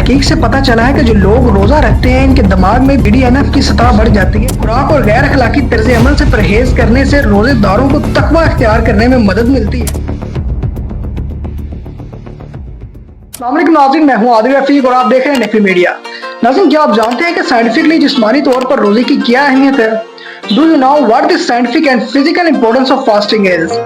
तहकीक से पता चला है कि जो लोग रोजा रखते हैं इनके दिमाग में BDNF की सतह बढ़ जाती है। खुराक और गैर अखलाकी तर्ज अमल से परहेज करने से रोजेदारों को तकवा इख्तियार करने में मदद मिलती है। अस्सलाम वालेकुम नाज़रीन, मैं हूं आदिल रफीक और आप देख रहे हैं नकवी मीडिया। नाज़रीन, क्या आप जानते हैं कि साइंटिफिकली जिस्मानी तौर पर रोजे की क्या अहमियत है? Do you know what the scientific and physical importance of fasting is?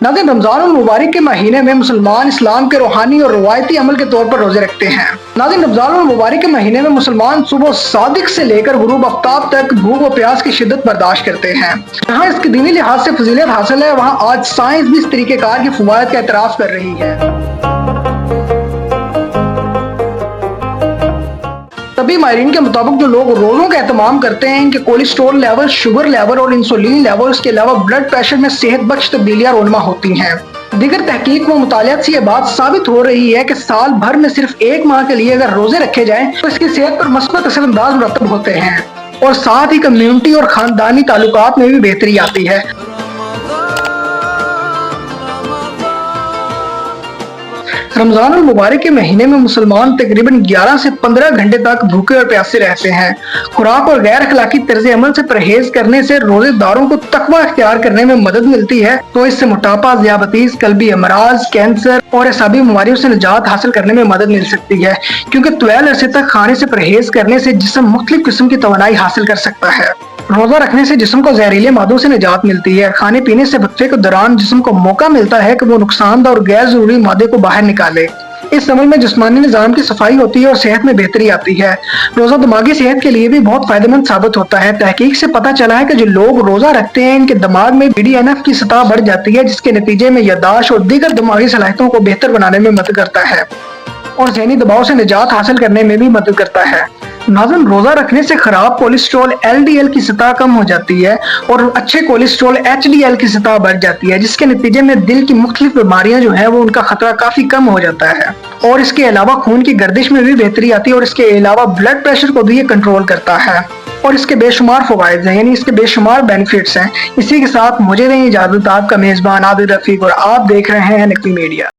नाज़रीन, रमजान मुबारक के महीने में मुसलमान इस्लाम के रूहानी और रवायती अमल के तौर पर रोजे रखते हैं। नाज़रीन, रमजान मुबारक के महीने में मुसलमान सुबह सादिक से लेकर गुरूब आफ्ताब तक भूख और प्यास की शिद्दत बर्दाश्त करते हैं। जहाँ इसके दीनी लिहाज से फजीलत हासिल है, वहाँ आज साइंस भी इस तरीक़ेकार की फवायद का एतराफ़ कर रही है। तभी माहिरीन के मुताबिक जो लोग रोजों का एहतमाम करते हैं इनके कोलेस्ट्रॉल लेवल, शुगर लेवल और इंसुलिन लेवल, इसके अलावा ब्लड प्रेशर में सेहत बख्श तब्दीलियां रोनमा होती हैं। दीगर तहकीक व मुतालियात से यह बात साबित हो रही है कि साल भर में सिर्फ एक माह के लिए अगर रोजे रखे जाएं तो इसकी सेहत पर मस्बत असरअंदाज मुरतब होते हैं और साथ ही कम्युनिटी और खानदानी ताल्लुकात में भी बेहतरी आती है। रमजान मुबारक के महीने में मुसलमान तकरीबन 11 से 15 घंटे तक भूखे और प्यासे रहते हैं। खुराक और गैर अखलाकी तर्ज अमल से परहेज करने से रोजेदारों को तकवा इख्तियार करने में मदद मिलती है, तो इससे मोटापा, ज़ियाबतीस, कल्बी अमराज, कैंसर और एसाबी बीमारियों से निजात हासिल करने में मदद मिल सकती है, क्योंकि तवील अरसे तक खाने से परहेज करने से जिस्म मुख्तलिफ किस्म की तवानाई हासिल कर सकता है। रोजा रखने से जिस्म को जहरीले मादों से निजात मिलती है। खाने पीने से वक्फे के दौरान जिस्म को मौका मिलता है कि वो नुकसानदा और गैर जरूरी मादे को बाहर निकाले। इस समय में जिस्मानी निजाम की सफाई होती है और सेहत में बेहतरी आती है। रोजा दिमागी सेहत के लिए भी बहुत फायदेमंद साबित होता है। तहकीक से पता चला है कि जो लोग रोजा रखते हैं इनके दिमाग में BDNF की सतह बढ़ जाती है, जिसके नतीजे में याददाश्त और दीगर दिमागी सलाहियतों को बेहतर बनाने में मदद करता है और ज़हनी दबाव से निजात हासिल करने में भी मदद करता है। नाज़रीन, रोजा रखने से खराब कोलेस्ट्रॉल LDL की सतह कम हो जाती है और अच्छे कोलेस्ट्रॉल HDL की सतह बढ़ जाती है, जिसके नतीजे में दिल की मुख्तलिफ बीमारियां जो है वो उनका खतरा काफी कम हो जाता है। और इसके अलावा खून की गर्दिश में भी बेहतरी आती है और इसके अलावा ब्लड प्रेशर को भी ये कंट्रोल करता है और इसके बेशुमार फवाइद हैं, यानी इसके बेशुमार बेनिफिट्स हैं। इसी के साथ मुझे दें इजाजत, आपका मेजबान आदिल रफीक और आप देख रहे हैं नकवी मीडिया।